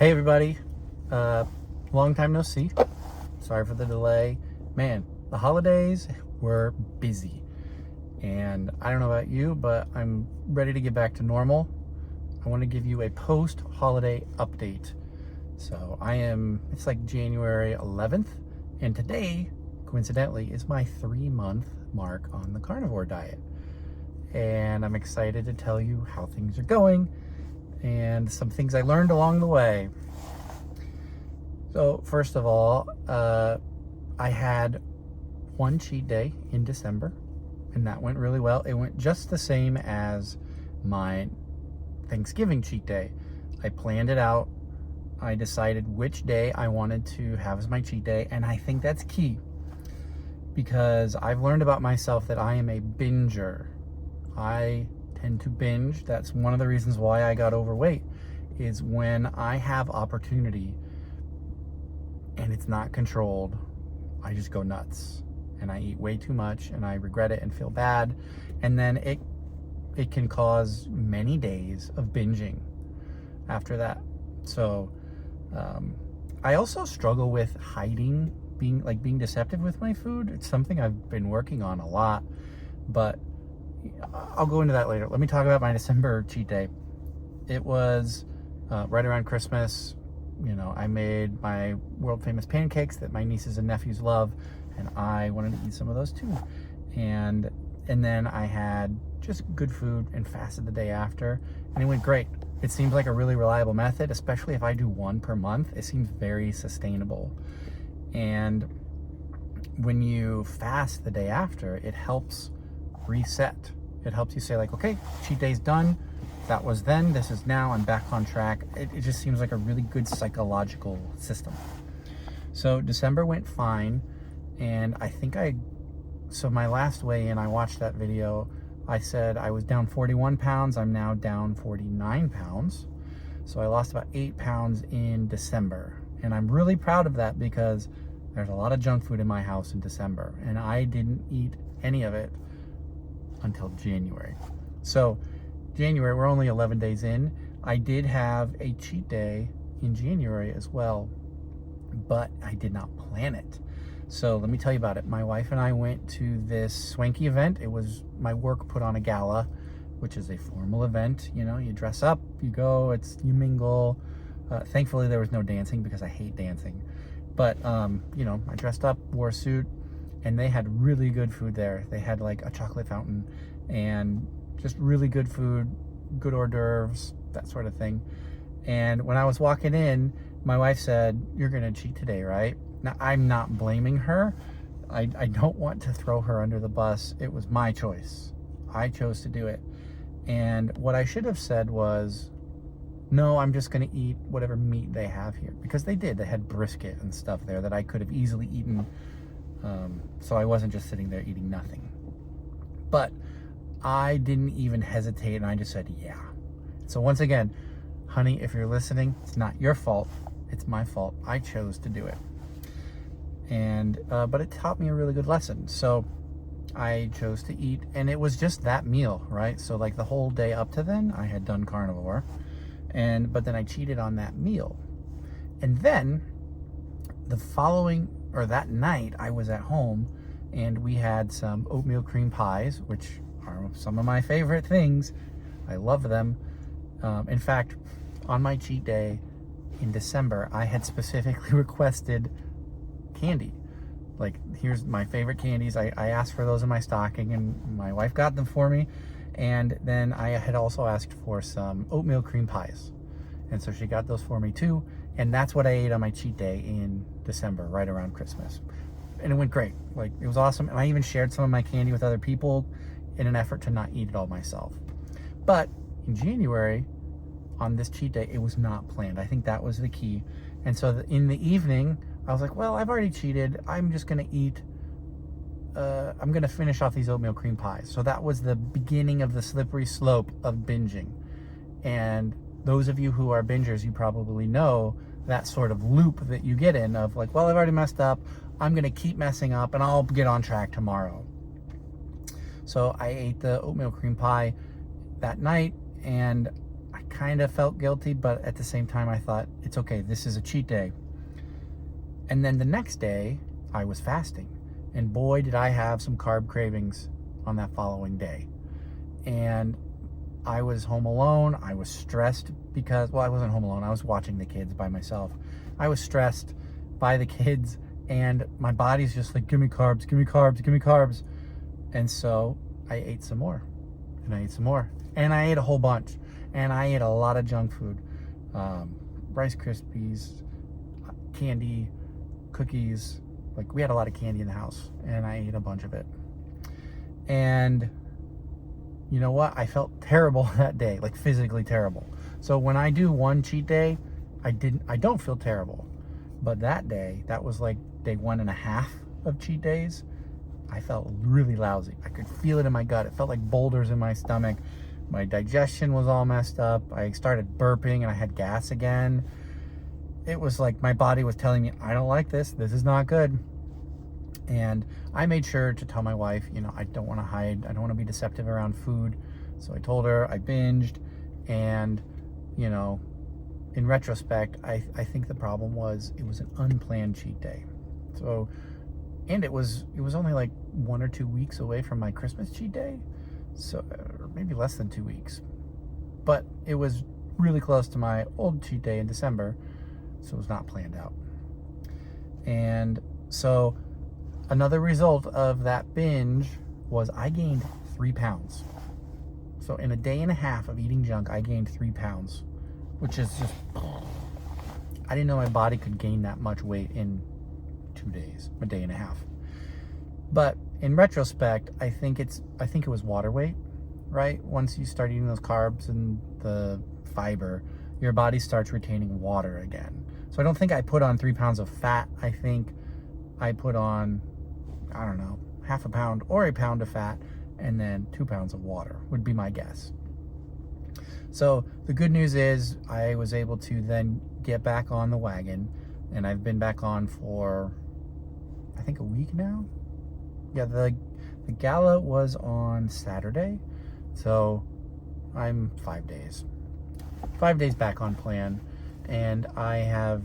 Hey everybody, long time no see. Sorry for the delay. Man, the holidays were busy, and I don't know about you, but I'm ready to get back to normal. I want to give you a post-holiday update. So it's like January 11th, and today, coincidentally, is my 3-month mark on the carnivore diet. And I'm excited to tell you how things are going and some things I learned along the way. So first of all, I had one cheat day in December, and that went really well. It went just the same as my Thanksgiving cheat day. I planned it out. I decided which day I wanted to have as my cheat day, and I think that's key because I've learned about myself that I am a binger. I tend to binge. That's one of the reasons why I got overweight, is when I have opportunity and it's not controlled, I just go nuts and I eat way too much and I regret it and feel bad, and then it can cause many days of binging after that. So I also struggle with hiding, being deceptive with my food. It's something I've been working on a lot, but I'll go into that later. Let me talk about my December cheat day. It was right around Christmas. You know, I made my world famous pancakes that my nieces and nephews love, and I wanted to eat some of those too. And then I had just good food and fasted the day after, and it went great. It seems like a really reliable method, especially if I do one per month. It seems very sustainable. And when you fast the day after, it helps reset. It helps you say, like, okay, cheat day's done. That was then, this is now, I'm back on track. It just seems like a really good psychological system. So December went fine, and so my last weigh-in, I watched that video. I said I was down 41 pounds. I'm now down 49 pounds. So I lost about 8 pounds in December. And I'm really proud of that because there's a lot of junk food in my house in December, and I didn't eat any of it until January. So January, we're only 11 days in. I did have a cheat day in January as well, but I did not plan it. So let me tell you about it. My wife and I went to this swanky event. It was my work put on a gala, which is a formal event. You know, you dress up, you go, you mingle. Thankfully, there was no dancing because I hate dancing. But, you know, I dressed up, wore a suit, and they had really good food there. They had like a chocolate fountain and just really good food, good hors d'oeuvres, that sort of thing. And when I was walking in, my wife said, "You're gonna cheat today, right?" Now, I'm not blaming her. I don't want to throw her under the bus. It was my choice. I chose to do it. And what I should have said was, no, I'm just gonna eat whatever meat they have here. Because they did. They had brisket and stuff there that I could have easily eaten. So I wasn't just sitting there eating nothing. But I didn't even hesitate, and I just said, yeah. So once again, honey, if you're listening, it's not your fault. It's my fault. I chose to do it. And but it taught me a really good lesson. So I chose to eat, and it was just that meal, right? So like the whole day up to then, I had done carnivore, but then I cheated on that meal. And then that night, I was at home, and we had some oatmeal cream pies, which are some of my favorite things. I love them. In fact, on my cheat day in December, I had specifically requested candy. Like, here's my favorite candies. I asked for those in my stocking, and my wife got them for me. And then I had also asked for some oatmeal cream pies. And so she got those for me too. And that's what I ate on my cheat day in December, right around Christmas. And it went great. Like, it was awesome. And I even shared some of my candy with other people in an effort to not eat it all myself. But in January, on this cheat day, it was not planned. I think that was the key. And so in the evening, I was like, well, I've already cheated. I'm just going to eat, I'm going to finish off these oatmeal cream pies. So that was the beginning of the slippery slope of binging. And those of you who are bingers, you probably know that sort of loop that you get in of like, well, I've already messed up. I'm going to keep messing up, and I'll get on track tomorrow. So I ate the oatmeal cream pie that night, and I kind of felt guilty, but at the same time I thought, it's okay, this is a cheat day. And then the next day I was fasting, and boy did I have some carb cravings on that following day. And I was home alone. I was stressed because, well, I wasn't home alone. I was watching the kids by myself. I was stressed by the kids, and my body's just like, give me carbs, give me carbs, give me carbs. And so I ate some more, and I ate some more, and I ate a whole bunch, and I ate a lot of junk food, Rice Krispies, candy, cookies. Like, we had a lot of candy in the house, and I ate a bunch of it. And you know what? I felt terrible that day, like physically terrible. So when I do one cheat day, I don't feel terrible. But that day, that was like day 1.5 of cheat days, I felt really lousy. I could feel it in my gut. It felt like boulders in my stomach. My digestion was all messed up. I started burping and I had gas again. It was like my body was telling me, I don't like this. This is not good. And I made sure to tell my wife, you know, I don't want to hide. I don't want to be deceptive around food. So I told her I binged, and, you know, in retrospect, I think the problem was it was an unplanned cheat day. So, and it was only like 1 or 2 weeks away from my Christmas cheat day. So, or maybe less than 2 weeks. But it was really close to my old cheat day in December. So it was not planned out. And so another result of that binge was I gained 3 pounds. So in a day and a half of eating junk, I gained 3 pounds, which is just, I didn't know my body could gain that much weight in 2 days, a day and a half. But in retrospect, I think it was water weight, right? Once you start eating those carbs and the fiber, your body starts retaining water again. So I don't think I put on 3 pounds of fat. I think I put on, I don't know, 1/2 pound or 1 pound of fat, and then 2 pounds of water would be my guess. So the good news is I was able to then get back on the wagon, and I've been back on for, I think, a week now. Yeah, the gala was on Saturday, so I'm 5 days. 5 days back on plan, and I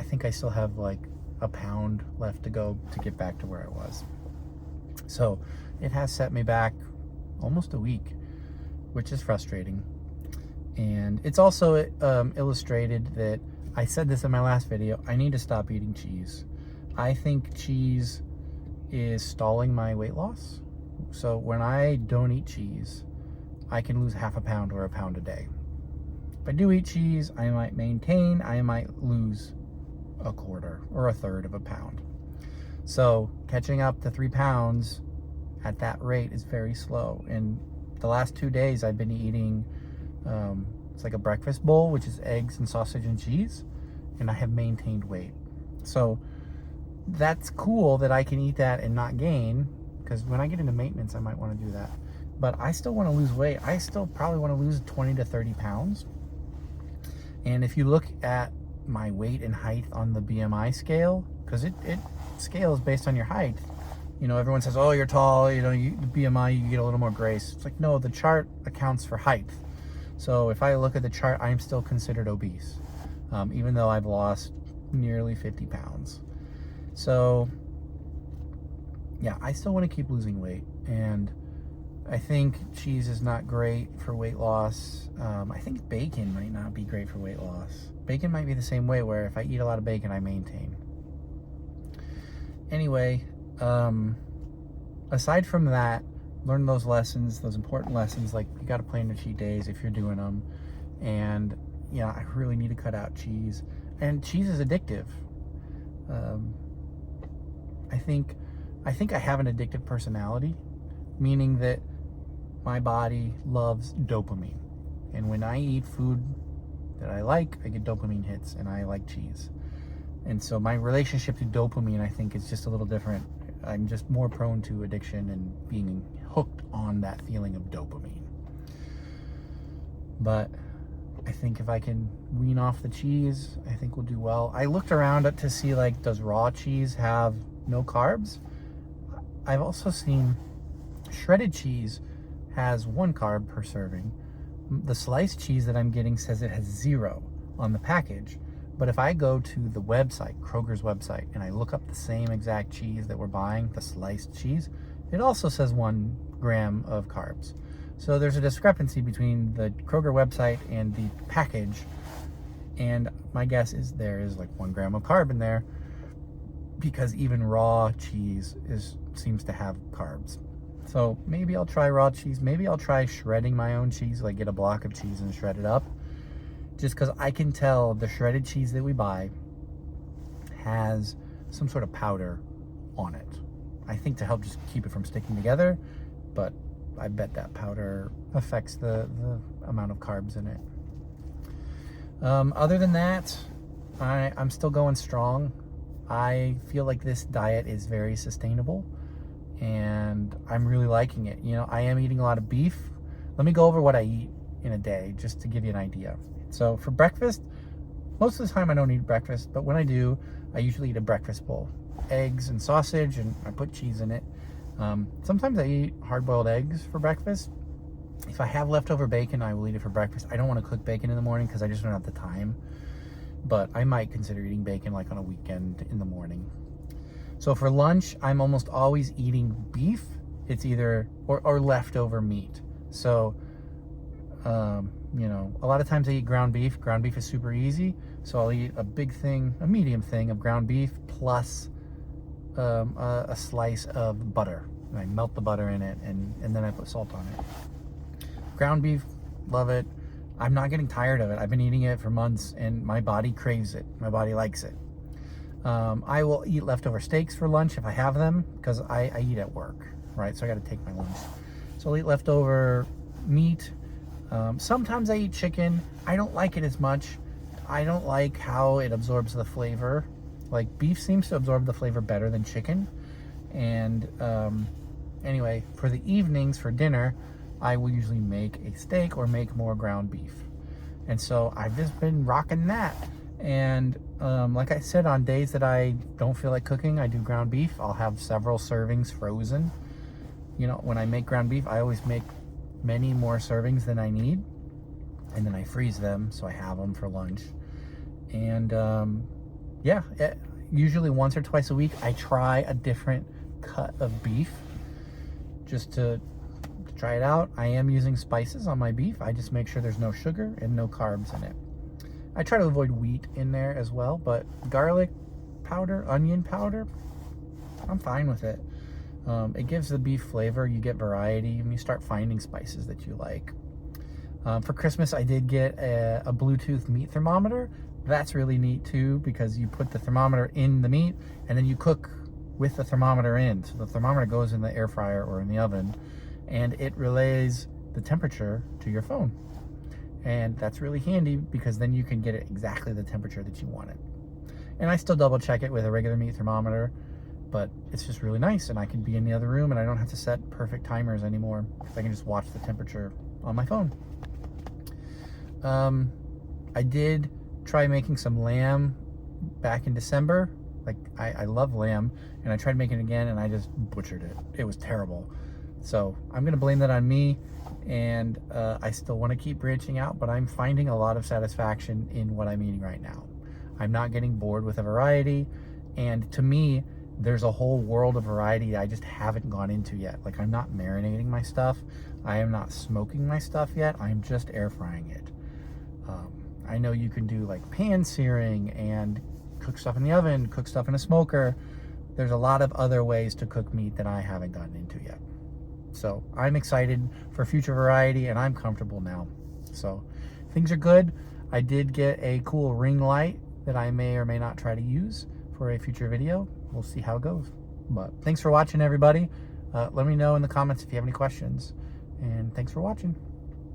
think I still have like 1 pound left to go to get back to where I was. So it has set me back almost a week, which is frustrating. And it's also illustrated that, I said this in my last video, I need to stop eating cheese. I think cheese is stalling my weight loss. So when I don't eat cheese, I can lose 1/2 pound or 1 pound a day. If I do eat cheese, I might maintain, I might lose 1/4 or 1/3 of a pound. So catching up to 3 pounds at that rate is very slow. And the last 2 days I've been eating, it's like a breakfast bowl, which is eggs and sausage and cheese, and I have maintained weight. So that's cool that I can eat that and not gain, because when I get into maintenance, I might want to do that. But I still want to lose weight. I still probably want to lose 20 to 30 pounds. And if you look at my weight and height on the BMI scale, because it scales based on your height. You know, everyone says, oh, you're tall, you know, the BMI, you get a little more grace. It's like, no, the chart accounts for height. So if I look at the chart, I'm still considered obese, even though I've lost nearly 50 pounds. So yeah, I still want to keep losing weight. And I think cheese is not great for weight loss. I think bacon might not be great for weight loss. Bacon might be the same way, where if I eat a lot of bacon, I maintain. Anyway, aside from that, learn those lessons, those important lessons, like you got to plan your cheat days if you're doing them. And yeah, I really need to cut out cheese. And cheese is addictive. I think I have an addictive personality, meaning that my body loves dopamine. And when I eat food that I like, I get dopamine hits, and I like cheese. And so my relationship to dopamine, I think, is just a little different. I'm just more prone to addiction and being hooked on that feeling of dopamine. But I think if I can wean off the cheese, I think we'll do well. I looked around to see, like, does raw cheese have no carbs? I've also seen shredded cheese has 1 carb per serving, The sliced cheese that I'm getting says it has 0 on the package. But if I go to the website, Kroger's website, and I look up the same exact cheese that we're buying, the sliced cheese, it also says 1 gram of carbs. So there's a discrepancy between the Kroger website and the package. And my guess is there is like 1 gram of carb in there, because even raw cheese seems to have carbs. So maybe I'll try raw cheese. Maybe I'll try shredding my own cheese, like get a block of cheese and shred it up. Just because I can tell the shredded cheese that we buy has some sort of powder on it. I think to help just keep it from sticking together, but I bet that powder affects the amount of carbs in it. Other than that, I'm still going strong. I feel like this diet is very sustainable, and I'm really liking it. You know, I am eating a lot of beef. Let me go over what I eat in a day, just to give you an idea. So for breakfast, most of the time I don't eat breakfast, but when I do, I usually eat a breakfast bowl. Eggs and sausage, and I put cheese in it. Sometimes I eat hard-boiled eggs for breakfast. If I have leftover bacon, I will eat it for breakfast. I don't want to cook bacon in the morning because I just don't have the time. But I might consider eating bacon like on a weekend in the morning. So for lunch, I'm almost always eating beef. It's either, or leftover meat. So, you know, a lot of times I eat ground beef. Ground beef is super easy. So I'll eat a medium thing of ground beef plus a slice of butter. And I melt the butter in it, and then I put salt on it. Ground beef, love it. I'm not getting tired of it. I've been eating it for months, and my body craves it. My body likes it. I will eat leftover steaks for lunch if I have them, because I eat at work, right? So I got to take my lunch. So I'll eat leftover meat. Sometimes I eat chicken. I don't like it as much. I don't like how it absorbs the flavor. Like, beef seems to absorb the flavor better than chicken. And anyway, for the evenings, for dinner, I will usually make a steak or make more ground beef. And so I've just been rocking that. And like I said, on days that I don't feel like cooking, I do ground beef. I'll have several servings frozen. You know, when I make ground beef, I always make many more servings than I need. And then I freeze them, so I have them for lunch. And yeah, usually once or twice a week, I try a different cut of beef just to try it out. I am using spices on my beef. I just make sure there's no sugar and no carbs in it. I try to avoid wheat in there as well, but garlic powder, onion powder, I'm fine with it. It gives the beef flavor. You get variety, and you start finding spices that you like. For Christmas, I did get a Bluetooth meat thermometer. That's really neat too, because you put the thermometer in the meat, and then you cook with the thermometer in. So the thermometer goes in the air fryer or in the oven, and it relays the temperature to your phone. And that's really handy, because then you can get it exactly the temperature that you want it. And I still double check it with a regular meat thermometer, but it's just really nice, and I can be in the other room and I don't have to set perfect timers anymore, because I can just watch the temperature on my phone. I did try making some lamb back in December. Like, I love lamb, and I tried making it again, and I just butchered it. It was terrible. So I'm gonna blame that on me, and I still want to keep branching out, but I'm finding a lot of satisfaction in what I'm eating right now. I'm not getting bored with a variety, and to me, there's a whole world of variety I just haven't gone into yet. Like, I'm not marinating my stuff. I am not smoking my stuff yet. I'm just air frying it. I know you can do like pan searing and cook stuff in the oven, cook stuff in a smoker. There's a lot of other ways to cook meat that I haven't gotten into yet. So I'm excited for future variety, and I'm comfortable now. So things are good. I did get a cool ring light that I may or may not try to use for a future video. We'll see how it goes. But thanks for watching, everybody. Let me know in the comments if you have any questions. And thanks for watching.